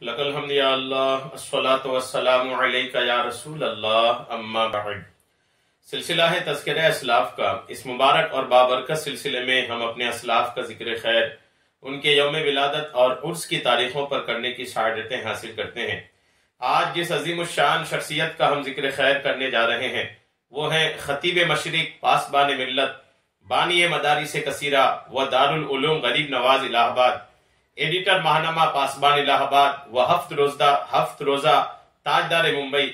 لک الحمد یا اللہ، الصلاۃ والسلام علیک یا رسول اللہ، اما بعد۔ سلسلہ ہے تذکرہ اسلاف کا۔ اس مبارک اور بابرکت سلسلے میں ہم اپنے اسلاف کا ذکر خیر، ان کے یوم ولادت اور عرس کی تاریخوں پر کرنے کی سعادتیں حاصل کرتے ہیں۔ آج جس عظیم الشان شخصیت کا ہم ذکر خیر کرنے جا رہے ہیں وہ ہیں خطیب مشرق، پاسبان ملت، بانی مدارس کثیرہ و دارالعلوم غریب نواز الہ آباد، ایڈیٹر ماہنامہ پاسبان الہ آباد و ہفت روزہ تاجدار ممبئی،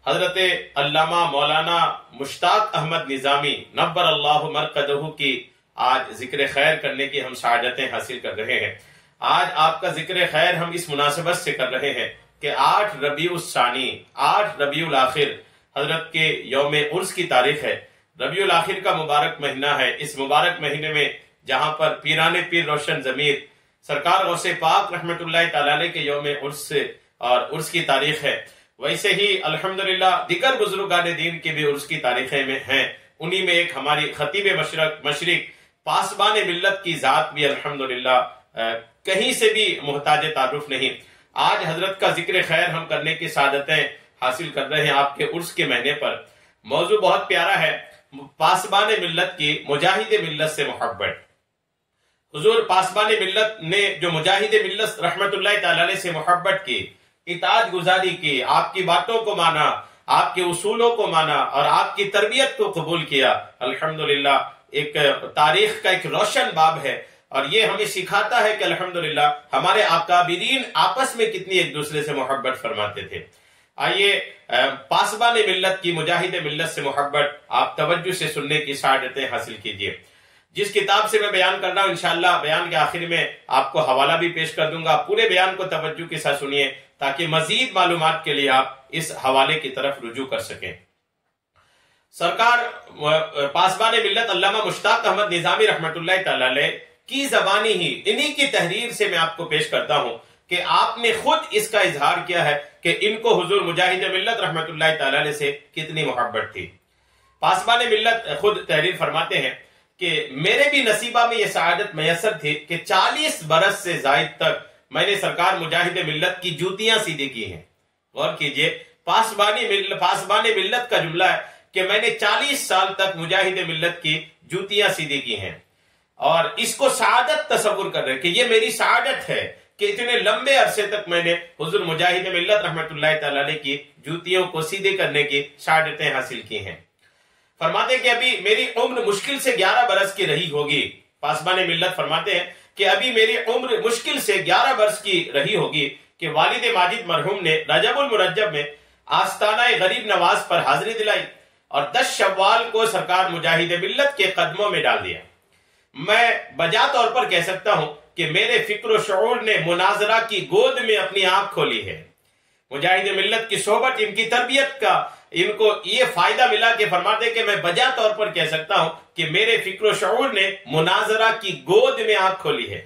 حضرت علامہ مولانا مشتاق احمد نظامی نبر اللہ مرقدہ کی آج ذکر خیر کرنے کی ہم سعادتیں حاصل کر رہے ہیں۔ آج آپ کا ذکر خیر ہم اس مناسبت سے کر رہے ہیں کہ 8 ربیع الثانی، 8 ربیع الاخر حضرت کے یوم عرس کی تاریخ ہے۔ ربیع الاخر کا مبارک مہینہ ہے۔ اس مبارک مہینے میں جہاں پر پیران پیر روشن ضمیر سرکار غوث پاک رحمت اللہ تعالی علیہ کے یوم عرس اور عرس کی تاریخ ہے، ویسے ہی الحمدللہ دیگر بزرگان دین کی بھی عرس کی تاریخیں میں ہیں۔ انہی میں ایک ہماری خطیب مشرق پاسبان ملت کی ذات بھی الحمدللہ کہیں سے بھی محتاج تعارف نہیں۔ آج حضرت کا ذکر خیر ہم کرنے کی سعادتیں حاصل کر رہے ہیں آپ کے عرس کے مہینے پر۔ موضوع بہت پیارا ہے، پاسبان ملت کی مجاہد ملت سے محبت۔ حضور پاسبان ملت نے جو مجاہد ملت رحمت اللہ تعالی علیہ سے محبت کی، اطاعت گزاری کی، آپ کی باتوں کو مانا، آپ کے اصولوں کو مانا اور آپ کی تربیت کو قبول کیا، الحمدللہ ایک تاریخ کا ایک روشن باب ہے۔ اور یہ ہمیں سکھاتا ہے کہ الحمدللہ ہمارے اکابرین آپس میں کتنی ایک دوسرے سے محبت فرماتے تھے۔ آئیے پاسبان ملت کی مجاہد ملت سے محبت آپ توجہ سے سننے کی سعادتیں حاصل کیجئے۔ جس کتاب سے میں بیان کر رہا ہوں انشاءاللہ بیان کے آخر میں آپ کو حوالہ بھی پیش کر دوں گا، پورے بیان کو توجہ کے ساتھ سنیے تاکہ مزید معلومات کے لیے آپ اس حوالے کی طرف رجوع کر سکیں۔ سرکار پاسبان ملت علامہ مشتاق احمد نظامی رحمت اللہ تعالی علیہ کی زبانی ہی انہی کی تحریر سے میں آپ کو پیش کرتا ہوں کہ آپ نے خود اس کا اظہار کیا ہے کہ ان کو حضور مجاہد ملت رحمت اللہ تعالی علیہ سے کتنی محبت تھی۔ پاسبان ملت خود تحریر فرماتے ہیں کہ میرے بھی نصیبہ میں یہ سعادت میسر تھی کہ 40 برس سے زائد تک میں نے سرکار مجاہد ملت کی جوتیاں سیدھی کی ہیں۔ غور کیجئے، پاسبان ملت کا جملہ ہے کہ میں نے 40 سال تک مجاہد ملت کی جوتیاں سیدھی کی ہیں، اور اس کو سعادت تصور کر رہے کہ یہ میری سعادت ہے کہ اتنے لمبے عرصے تک میں نے حضور مجاہد ملت رحمت اللہ تعالی علیہ کی جوتیوں کو سیدھے کرنے کی سعادتیں حاصل کی ہیں۔ فرماتے ہیں کہ ابھی میری عمر مشکل سے 11 برس کی رہی ہوگی۔ پاسبان ملت فرماتے ہیں کہ ابھی میری عمر مشکل سے 11 برس کی رہی ہوگی کہ والد ماجد مرحوم نے رجب المرجب میں آستانہ غریب نواز پر حاضری دلائی اور 10 شوال کو سرکار مجاہد ملت کے قدموں میں ڈال دیا۔ میں بجا طور پر کہہ سکتا ہوں کہ میرے فکر و شعور نے مناظرہ کی گود میں اپنی آنکھ کھولی ہے۔ مجاہد ملت کی صحبت، ان کی تربیت کا ان کو یہ فائدہ ملا کہ فرماتے کہ میں بجا طور پر کہہ سکتا ہوں کہ میرے فکر و شعور نے مناظرہ کی گود میں آنکھ کھولی ہے۔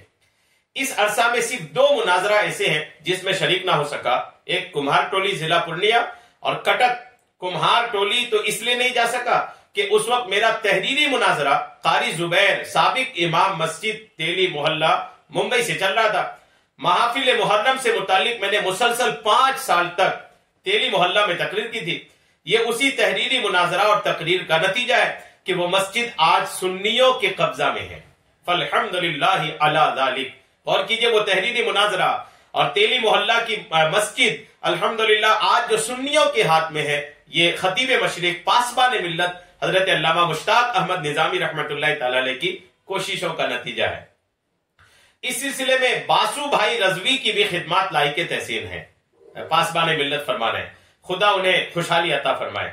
اس عرصہ میں صرف 2 مناظرہ ایسے ہیں جس میں شریک نہ ہو سکا، ایک کمہار ٹولی ضلع پورنیہ اور کٹک۔ کمہار ٹولی تو اس لیے نہیں جا سکا کہ اس وقت میرا تحریری مناظرہ قاری زبیر سابق امام مسجد تیلی محلہ ممبئی سے چل رہا تھا۔ محافل محرم سے متعلق میں نے مسلسل 5 سال تک تیلی محلہ میں تقریر کی تھی۔ یہ اسی تحریری مناظرہ اور تقریر کا نتیجہ ہے کہ وہ مسجد آج سنیوں کے قبضہ میں ہے۔ فالحمدللہ علی ذالک۔ اور کیجئے وہ تحریری مناظرہ اور تیلی محلہ کی مسجد الحمدللہ آج جو سنیوں کے ہاتھ میں ہے، یہ خطیب مشرق پاسبان ملت حضرت علامہ مشتاق احمد نظامی رحمت اللہ تعالی علیہ کی کوششوں کا نتیجہ ہے۔ اس سلسلے میں باسو بھائی رضوی کی بھی خدمات لائق تحسین ہیں۔ پاسبان ملت فرما رہے ہیں خدا انہیں خوشحالی عطا فرمائے۔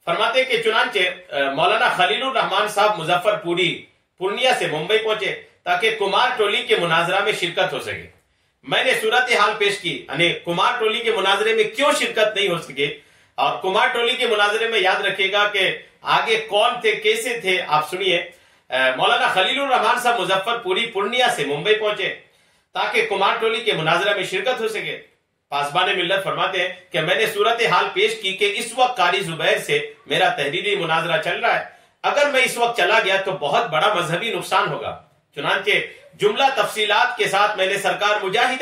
فرماتے کہ چنانچہ مولانا خلیل الرحمان صاحب مظفر پوری پورنیہ سے ممبئی پہنچے تاکہ کمار ٹولی کے مناظرہ میں شرکت ہو سکے۔ میں نے صورتحال پیش کی، یعنی کمار ٹولی کے مناظرے میں کیوں شرکت نہیں ہو سکے، اور کمار ٹولی کے مناظرے میں یاد رکھے گا کہ آگے کون تھے، کیسے تھے، آپ سنیے۔ مولانا خلیل الرحمان صاحب مظفر پوری پورنیہ سے ممبئی پہنچے تاکہ کمار ٹولی کے مناظرہ میں شرکت ہو سکے۔ پاسبان ملت فرماتے ہیں کہ میں نے صورتحال پیش کی کہ اس وقت قاری زبیر سے میرا تحریری مناظرہ چل رہا ہے، اگر میں اس وقت چلا گیا تو بہت بڑا مذہبی نقصان ہوگا۔ چنانچہ جملہ تفصیلات کے ساتھ میں نے سرکار مجاہد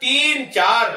3-4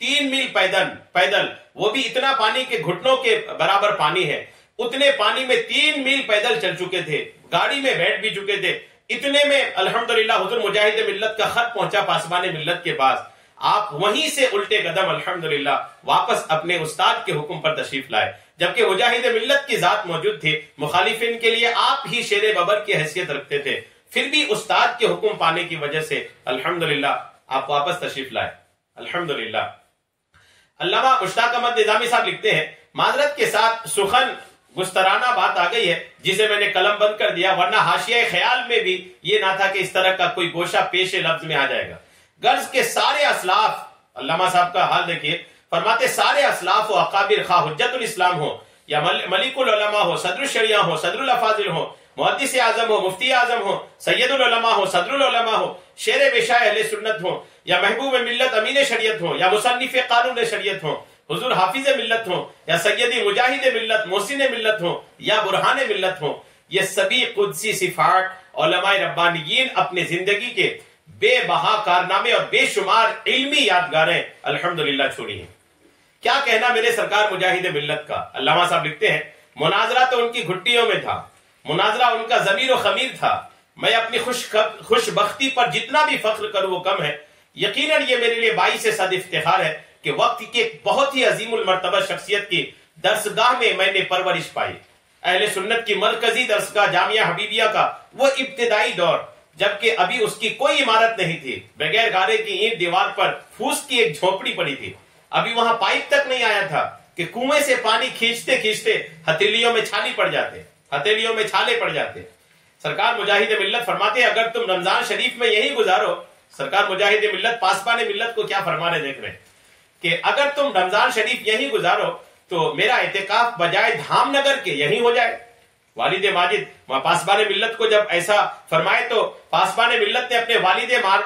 3 میل پیدل، وہ بھی اتنا پانی کے گھٹنوں کے برابر پانی ہے، اتنے پانی میں 3 میل پیدل چل چکے تھے، گاڑی میں بیٹھ بھی چکے تھے، اتنے میں الحمدللہ حضور مجاہد ملت کا خط پہنچا پاسبان ملت کے پاس، آپ وہیں سے الٹے قدم الحمدللہ واپس اپنے استاد کے حکم پر تشریف لائے، جبکہ مجاہد ملت کی ذات موجود تھی، مخالفین کے لیے آپ ہی شیر ببر کی حیثیت رکھتے تھے، پھر بھی استاد کے حکم پانے کی وجہ سے الحمدللہ آپ واپس تشریف لائے الحمدللہ۔ علامہ مشتاق احمد نظامی صاحب لکھتے ہیں، معذرت کے ساتھ سخن گسترانہ بات آ گئی ہے جسے میں نے قلم بند کر دیا، ورنہ حاشیہ خیال میں بھی یہ نہ تھا کہ اس طرح کا کوئی گوشہ پیش لفظ میں آ جائے گا۔ غرض کے سارے اسلاف، علامہ صاحب کا حال دیکھیے، فرماتے سارے اسلاف و اکابر، خواہ حجت الاسلام ہو یا ملک العلماء ہو، صدر الشریعہ ہو، صدر الافاضل ہو، محدث اعظم ہو، مفتی اعظم ہو، سید العلماء ہو، صدر العلماء ہو، شیر وشاء اہل سنت ہو، یا محبوب ملت امین شریعت ہو، یا مصنف قانون شریعت ہو، حضور حافظ ملت ہو، یا سیدی مجاہد ملت، محسن ملت ہو، یا برہان ملت ہو، یہ سبھی قدسی صفات علماء ربانیین اپنے زندگی کے بے بہا کارنامے اور بے شمار علمی یادگاریں الحمدللہ چھوڑی ہیں۔ کیا کہنا میرے سرکار مجاہد ملت کا؟ علامہ صاحب لکھتے ہیں، مناظرہ تو ان کی گھٹیوں میں تھا، مناظرہ ان کا ضمیر و خمیر تھا، میں اپنی خوش بختی پر جتنا بھی فخر کروں وہ کم ہے، یقیناً یہ میرے لیے باعث صد افتخار ہے کہ وقت کی ایک بہت ہی عظیم المرتبہ شخصیت کی درسگاہ میں میں نے پرورش پائی۔ اہل سنت کی مرکزی درسگاہ جامعہ حبیبیہ کا وہ ابتدائی دور، جبکہ ابھی اس کی کوئی عمارت نہیں تھی، بغیر گارے کی اینٹ دیوار پر پھوس کی ایک جھونپڑی پڑی تھی، ابھی وہاں پائپ تک نہیں آیا تھا کہ کنویں سے پانی کھینچتے کھینچتے ہتھیلیوں میں چھالے پڑ جاتے۔ سرکار مجاہد ملت فرماتے ہیں، اگر تم رمضان شریف میں یہی گزارو، سرکار مجاہد ملت پاسبان ملت کو کیا فرمانے دیکھ رہے ہیں کہ اگر تم رمضان شریف یہی گزارو تو میرا اعتکاف بجائے دھام نگر کے یہی ہو جائے۔ والد ماجد پاسبان ملت کو جب ایسا فرمائے تو پاسبان ملت نے اپنے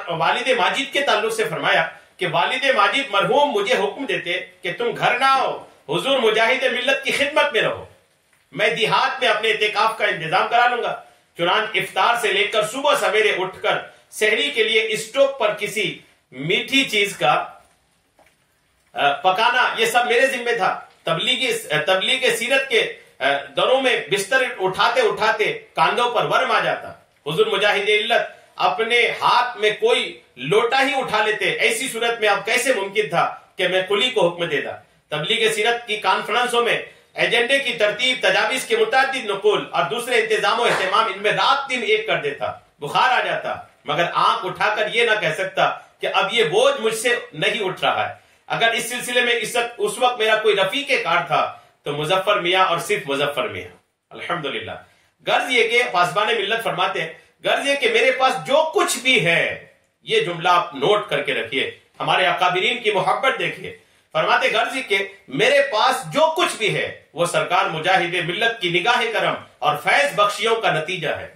والد ماجد کے تعلق سے فرمایا کہ والد ماجد مرحوم مجھے حکم دیتے کہ تم گھر نہ آؤ، حضور مجاہد ملت کی خدمت میں رہو، میں دیہات میں اپنے اعتکاف کا انتظام کرا لوں گا۔ چنانچہ افطار سے لے کر صبح سویرے اٹھ کر سحری کے لیے اسٹوو پر کسی میٹھی چیز کا پکانا، یہ سب میرے ذمہ تھا۔ تبلیغ سیرت کے دنوں میں بستر اٹھاتے اٹھاتے کاندھوں پر ورم آ جاتا، حضور مجاہد ملت اپنے ہاتھ میں کوئی لوٹا ہی اٹھا لیتے، ایسی صورت میں اب کیسے ممکن تھا کہ میں کلی کو حکم دیتا۔ تبلیغ سیرت کی کانفرنسوں میں ایجنڈے کی ترتیب، تجاویز کے متعدد نقول اور دوسرے انتظام و اہتمام ان میں رات دن ایک کر دیتا، بخار آ جاتا، مگر آنکھ اٹھا کر یہ نہ کہہ سکتا کہ اب یہ بوجھ مجھ سے نہیں اٹھ رہا ہے۔ اگر اس سلسلے میں اس وقت میرا کوئی رفیق کار تھا تو مظفر میاں اور صرف مظفر میاں الحمدللہ۔ غرض یہ کہ پاسبان ملت فرماتے ہیں، غرض یہ کہ میرے پاس جو کچھ بھی ہے، یہ جملہ آپ نوٹ کر کے رکھیے، ہمارے اکابرین کی محبت دیکھیے، فرماتے غرض یہ کہ میرے پاس جو کچھ بھی ہے وہ سرکار مجاہد ملت کی نگاہ کرم اور فیض بخشیوں کا نتیجہ ہے۔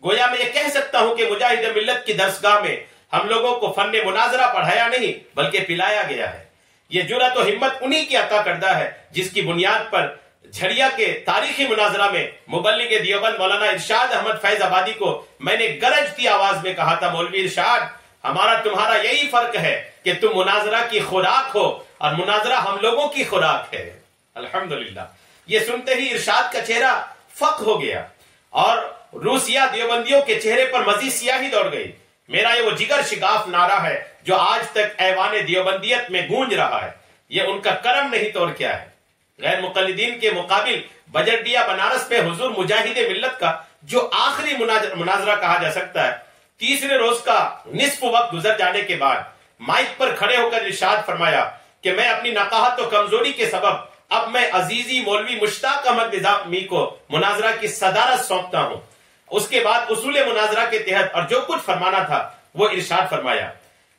گویا میں یہ کہہ سکتا ہوں کہ مجاہد ملت کی درسگاہ میں ہم لوگوں کو فن مناظرہ پڑھایا نہیں بلکہ پلایا گیا ہے۔ یہ جرأت و ہمت انہی کی عطا کردہ ہے جس کی بنیاد پر جھڑیا کے تاریخی مناظرہ میں مبلغ دیوبند مولانا ارشاد احمد فیض آبادی کو میں نے گرجتی آواز میں کہا تھا، مولوی ارشاد، ہمارا تمہارا یہی فرق ہے کہ تم مناظرہ کی خوراک ہو اور مناظرہ ہم لوگوں کی خوراک ہے۔ الحمدللہ۔ یہ سنتے ہی ارشاد کا چہرہ فق ہو گیا اور روسیہ دیوبندیوں کے چہرے پر مزید سیاہی دوڑ گئی۔ میرا یہ وہ جگر شگاف نعرہ ہے جو آج تک ایوان دیوبندیت میں گونج رہا ہے، یہ ان کا کرم نہیں تو اور کیا ہے۔ غیر مقلدین کے مقابل بجرڈیا بنارس میں حضور مجاہد ملت کا جو آخری مناظرہ کہا جا سکتا ہے، تیسرے روز کا نصف وقت گزر جانے کے بعد مائک پر کھڑے ہو کر ارشاد فرمایا کہ میں اپنی نقاہت و کمزوری کے سبب اب میں عزیزی مولوی مشتاق احمد نظامی کو مناظرہ کی صدارت سونپتا ہوں۔ اس کے بعد اصول مناظرہ کے تحت اور جو کچھ فرمانا تھا وہ ارشاد فرمایا،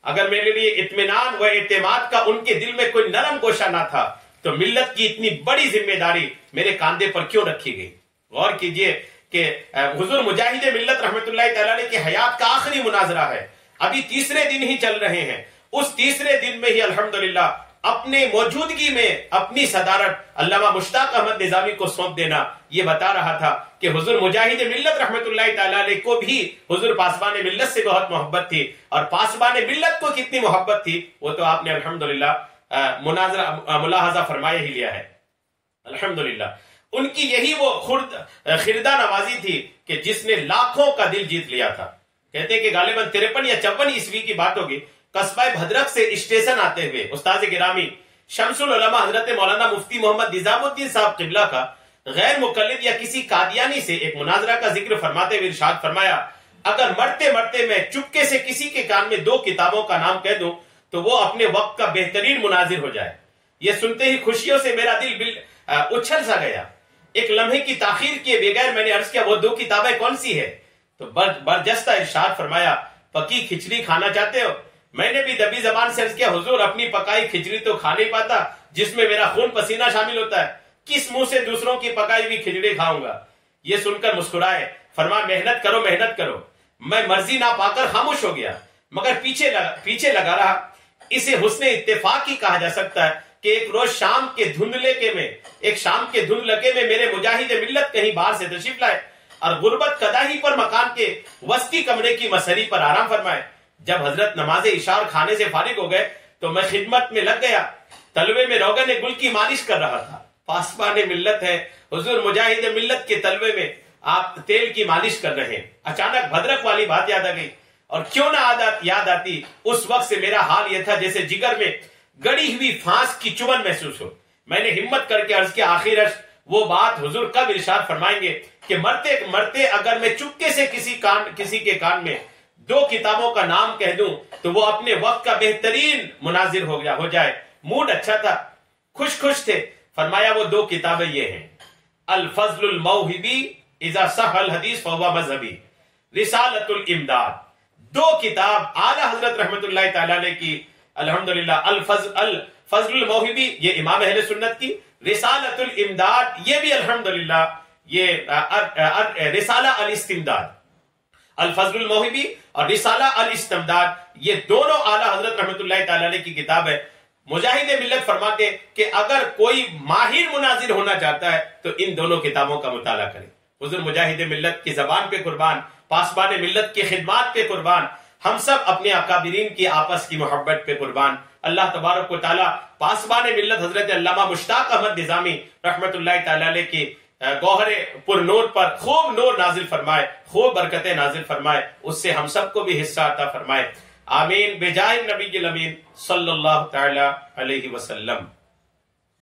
اگر میرے لیے اطمینان و اعتماد کا ان کے دل میں کوئی نرم گوشہ نہ تھا تو ملت کی اتنی بڑی ذمہ داری میرے کاندھے پر کیوں رکھی گئی؟ غور کیجئے کہ حضور مجاہد ملت رحمت اللہ تعالی علیہ کی حیات کا آخری مناظرہ ہے، ابھی تیسرے دن ہی چل رہے ہیں، اس تیسرے دن میں ہی الحمدللہ اپنے موجودگی میں اپنی صدارت علامہ مشتاق احمد نظامی کو سونپ دینا یہ بتا رہا تھا کہ حضور مجاہد ملت رحمت اللہ تعالی علیہ کو بھی حضور پاسبان ملت سے بہت محبت تھی، اور پاسبان ملت کو کتنی محبت تھی وہ تو آپ نے الحمدللہ ملاحظہ فرمایا ہی لیا ہے۔ الحمدللہ ان کی یہی وہ خردہ نوازی تھی کہ جس نے لاکھوں کا دل جیت لیا تھا۔ کہتے ہیں کہ غالباً 53 یا 54 عیسوی کی بات ہوگی، قصبہ بھدرک سے اسٹیشن آتے ہوئے استاد گرامی شمس العلماء حضرت مولانا مفتی محمد نظام الدین صاحب قبلہ کا غیر مقلد یا کسی قادیانی سے ایک مناظرہ کا ذکر فرماتے ہوئے ارشاد فرمایا، اگر مرتے مرتے میں چپکے سے کسی کے کان میں 2 کتابوں کا نام کہہ دوں تو وہ اپنے وقت کا بہترین مناظر ہو جائے۔ یہ سنتے ہی خوشیوں سے میرا دل اچھل سا گیا۔ ایک لمحے کی تاخیر کیے بغیر میں نے عرض کیا، وہ 2 کتابیں کون سی ہے؟ تو برجستہ ارشاد فرمایا، پکی کھچڑی کھانا چاہتے ہو؟ میں نے بھی دبی زبان سے عرض کیا، حضور اپنی پکائی کھچڑی تو کھا نہیں پاتا جس میں میرا خون پسینہ شامل ہوتا ہے، کس منہ سے دوسروں کی پکائی ہوئی کھچڑی کھاؤں گا؟ یہ سن کر مسکرائے، فرمایا محنت کرو محنت کرو۔ میں مرضی نہ پا کر خاموش ہو گیا، مگر پیچھے لگا رہا۔ اسے حسن اتفاق ہی کہا جا سکتا ہے کہ ایک روز شام کے دھندلکے میں میرے مجاہد ملت کہیں باہر سے تشریف لائے اور غربت قداہی پر مکان کے وسطی کمرے کی مسری پر آرام فرمائے۔ جب حضرت نماز عشاء اور کھانے سے فارغ ہو گئے تو میں خدمت میں لگ گیا، تلوے میں روغن گل کی مالش کر رہا تھا۔ پاسبان ملت ہے حضور، مجاہد ملت کے تلوے میں آپ تیل کی مالش کر رہے ہیں۔ اچانک بھدرک والی بات یاد آ گئی، اور کیوں نہ یاد آتی، اس وقت سے میرا حال یہ تھا جیسے جگر میں گڑی ہوئی پھانس کی چبن محسوس ہو۔ میں نے ہمت کر کے عرض کیا، آخر وہ بات حضور کب ارشاد فرمائیں گے کہ مرتے مرتے اگر میں چپکے سے کسی کے کان میں 2 کتابوں کا نام کہہ دوں تو وہ اپنے وقت کا بہترین مناظر ہو جائے۔ موڈ اچھا تھا، خوش تھے۔ فرمایا وہ 2 کتابیں یہ ہیں، الفضل الموہبی اذا صح الحدیث فہو مذہبی، رسالۃ الامداد۔ 2 کتاب اعلیٰ حضرت رحمت اللہ تعالی علیہ کی، الحمدللہ۔ الفضل الموہبی یہ امام اہل سنت کی، رسالۃ الامداد یہ بھی الحمدللہ یہ رسالہ الاستمداد۔ الفضل الموہبی اور رسالہ الاستمداد یہ دونوں اعلیٰ حضرت رحمت اللہ تعالی علیہ کی کتاب ہے۔ مجاہد ملت فرماتے کہ اگر کوئی ماہر مناظر ہونا چاہتا ہے تو ان دونوں کتابوں کا مطالعہ کرے۔ حضور مجاہد ملت کی زبان پہ قربان، پاسبان ملت کی خدمات پہ قربان، ہم سب اپنے اکابرین کی آپس کی محبت پہ قربان۔ اللہ تبارک و تعالی پاسبان ملت حضرت علامہ مشتاق احمد نظامی رحمت اللہ تعالی علیہ کی گوہر پر نور پر خوب نور نازل فرمائے، خوب برکتیں نازل فرمائے، اس سے ہم سب کو بھی حصہ عطا فرمائے۔ آمین بجاہ نبی الامین صلی اللہ تعالی علیہ وسلم۔